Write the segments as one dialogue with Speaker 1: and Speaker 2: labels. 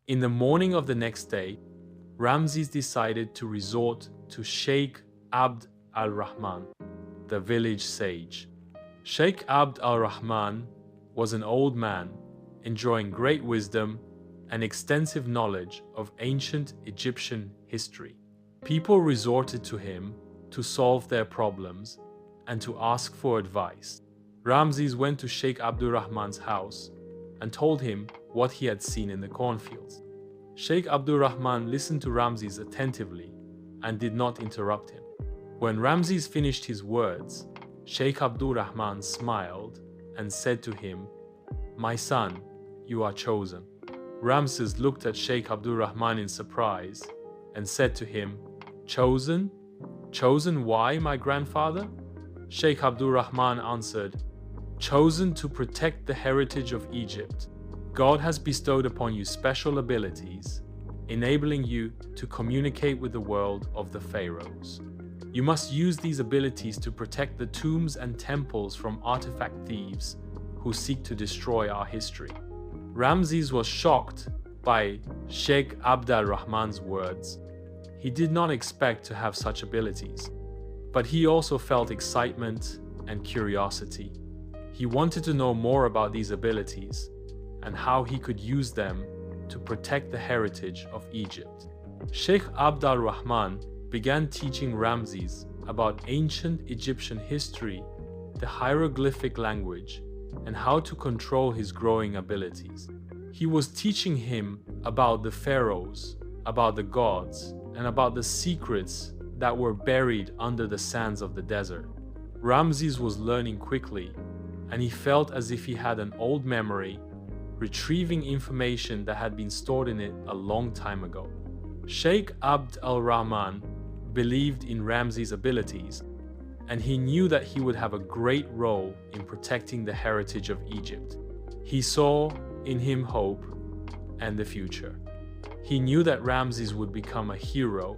Speaker 1: In the morning of the next day, Ramses decided to resort to Sheikh Abd al-Rahman, the village sage. Sheikh Abd al-Rahman was an old man enjoying great wisdom and extensive knowledge of ancient Egyptian history. People resorted to him to solve their problems and to ask for advice. Ramses went to Sheikh Abdul Rahman's house and told him what he had seen in the cornfields. Sheikh Abdul Rahman listened to Ramses attentively and did not interrupt him. When Ramses finished his words, Sheikh Abdul Rahman smiled and said to him, "My son, you are chosen." Ramses looked at Sheikh Abdul Rahman in surprise and said to him, "Chosen? Chosen why, my grandfather?" Sheikh Abdul Rahman answered, "Chosen to protect the heritage of Egypt. God has bestowed upon you special abilities, enabling you to communicate with the world of the pharaohs. You must use these abilities to protect the tombs and temples from artifact thieves who seek to destroy our history." Ramses was shocked by Sheikh Abd al-Rahman's words. He did not expect to have such abilities, but he also felt excitement and curiosity. He wanted to know more about these abilities and how he could use them to protect the heritage of Egypt. Sheikh Abd al-Rahman began teaching Ramses about ancient Egyptian history, the hieroglyphic language, and how to control his growing abilities. He was teaching him about the pharaohs, about the gods, and about the secrets that were buried under the sands of the desert. Ramses was learning quickly, and he felt as if he had an old memory, retrieving information that had been stored in it a long time ago. Sheikh Abd al-Rahman believed in Ramses' abilities, and he knew that he would have a great role in protecting the heritage of Egypt. He saw in him hope and the future. He knew that Ramses would become a hero,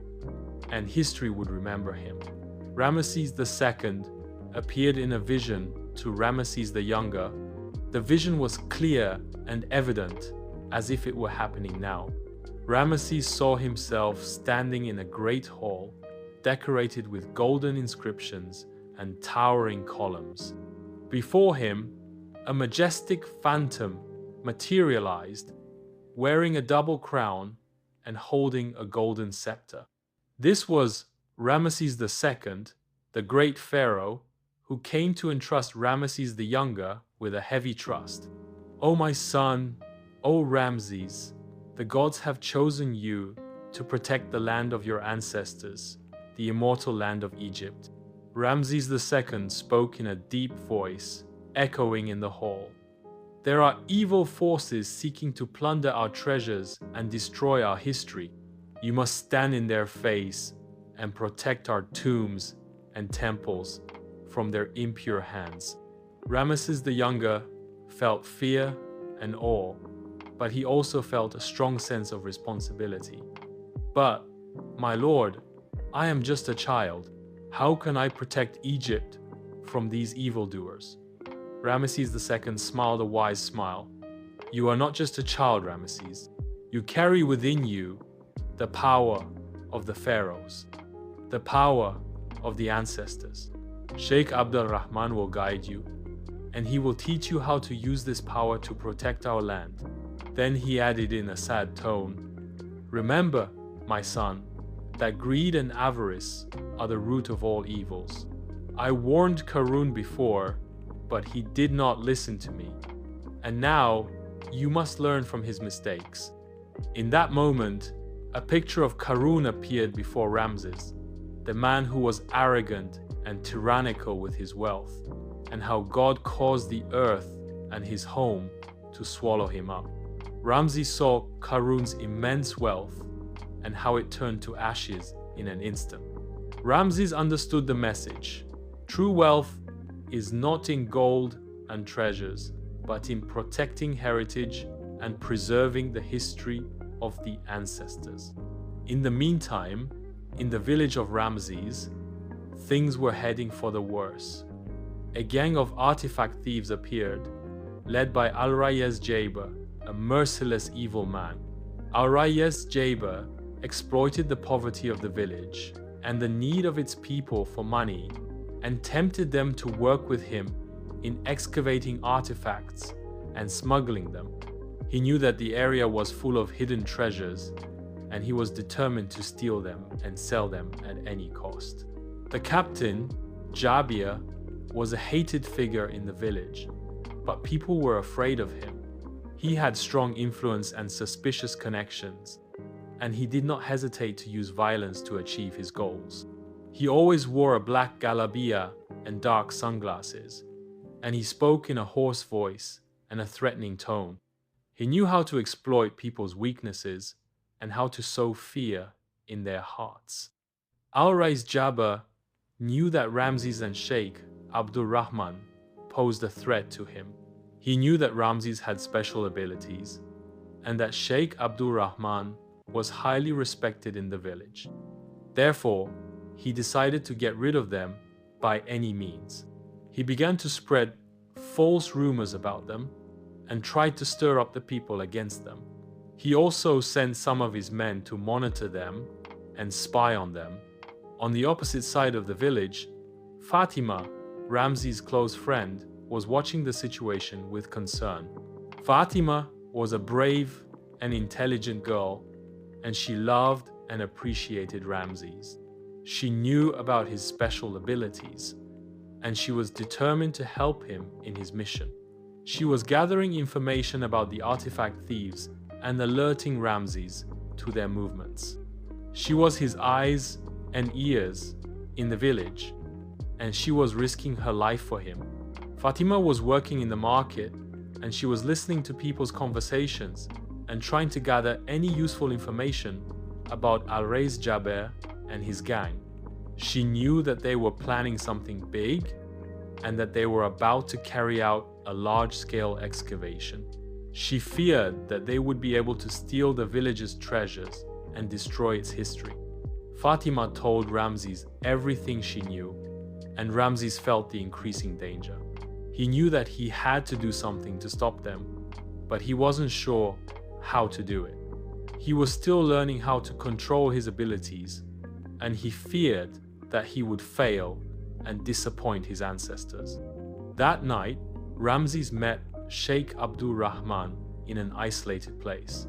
Speaker 1: and history would remember him. Ramesses II appeared in a vision to Ramesses the Younger. The vision was clear and evident, as if it were happening now. Ramesses saw himself standing in a great hall, decorated with golden inscriptions and towering columns. Before him, a majestic phantom materialized, wearing a double crown and holding a golden scepter. This was Ramesses II, the great pharaoh, who came to entrust Ramesses the Younger with a heavy trust. "O my son, O Ramses, the gods have chosen you to protect the land of your ancestors, the immortal land of Egypt." Ramses II spoke in a deep voice, echoing in the hall. "There are evil forces seeking to plunder our treasures and destroy our history. You must stand in their face and protect our tombs and temples from their impure hands." Ramesses the Younger felt fear and awe, but he also felt a strong sense of responsibility. "But, my lord, I am just a child. How can I protect Egypt from these evildoers?" Ramesses II smiled a wise smile. "You are not just a child, Ramesses. You carry within you the power of the pharaohs, the power of the ancestors. Sheikh Abd al-Rahman will guide you, and he will teach you how to use this power to protect our land." Then he added in a sad tone, "Remember, my son, that greed and avarice are the root of all evils. I warned Karun before, but he did not listen to me. And now you must learn from his mistakes." In that moment, a picture of Karun appeared before Ramses, the man who was arrogant and tyrannical with his wealth, and how God caused the earth and his home to swallow him up. Ramses saw Karun's immense wealth and how it turned to ashes in an instant. Ramses understood the message. True wealth is not in gold and treasures, but in protecting heritage and preserving the history of the ancestors. In the meantime, in the village of Ramesses, things were heading for the worse. A gang of artifact thieves appeared, led by Al-Rayez Jaber, a merciless evil man. Ramesses Jaber exploited the poverty of the village and the need of its people for money and tempted them to work with him in excavating artifacts and smuggling them. He knew that the area was full of hidden treasures, and he was determined to steal them and sell them at any cost. The captain, Jabir, was a hated figure in the village, but people were afraid of him. He had strong influence and suspicious connections, and he did not hesitate to use violence to achieve his goals. He always wore a black galabia and dark sunglasses, and he spoke in a hoarse voice and a threatening tone. He knew how to exploit people's weaknesses and how to sow fear in their hearts. Ramesses Jaber knew that Ramesses and Sheikh Abdul Rahman posed a threat to him. He knew that Ramesses had special abilities and that Sheikh Abdul Rahman was highly respected in the village. Therefore, he decided to get rid of them by any means. He began to spread false rumors about them and tried to stir up the people against them. He also sent some of his men to monitor them and spy on them. On the opposite side of the village, Fatima, Ramesses' close friend, was watching the situation with concern. Fatima was a brave and intelligent girl, and she loved and appreciated Ramesses. She knew about his special abilities, and she was determined to help him in his mission. She was gathering information about the artifact thieves and alerting Ramesses to their movements. She was his eyes and ears in the village, and she was risking her life for him. Fatima was working in the market, and she was listening to people's conversations and trying to gather any useful information about Ramesses Jaber and his gang. She knew that they were planning something big and that they were about to carry out a large-scale excavation. She feared that they would be able to steal the village's treasures and destroy its history. Fatima told Ramesses everything she knew, and Ramesses felt the increasing danger. He knew that he had to do something to stop them, but he wasn't sure how to do it. He was still learning how to control his abilities, and he feared that he would fail and disappoint his ancestors. That night, Ramesses met Sheikh Abdul Rahman in an isolated place.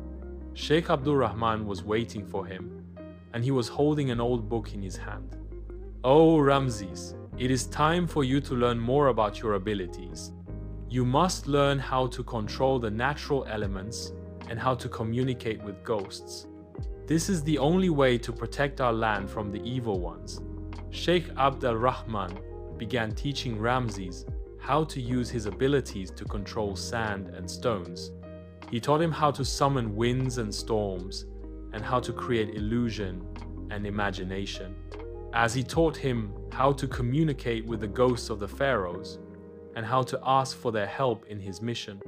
Speaker 1: Sheikh Abdul Rahman was waiting for him, and he was holding an old book in his hand. "Oh, Ramesses, it is time for you to learn more about your abilities. You must learn how to control the natural elements and how to communicate with ghosts. This is the only way to protect our land from the evil ones." Sheikh Abdul Rahman began teaching Ramesses how to use his abilities to control sand and stones. He taught him how to summon winds and storms, and how to create illusion and imagination. As he taught him how to communicate with the ghosts of the pharaohs, and how to ask for their help in his mission,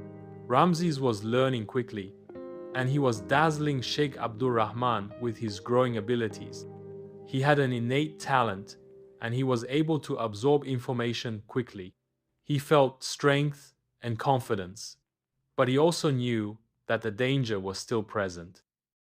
Speaker 1: Ramesses was learning quickly, and he was dazzling Sheikh Abdul Rahman with his growing abilities. He had an innate talent, and he was able to absorb information quickly. He felt strength and confidence, but he also knew that the danger was still present.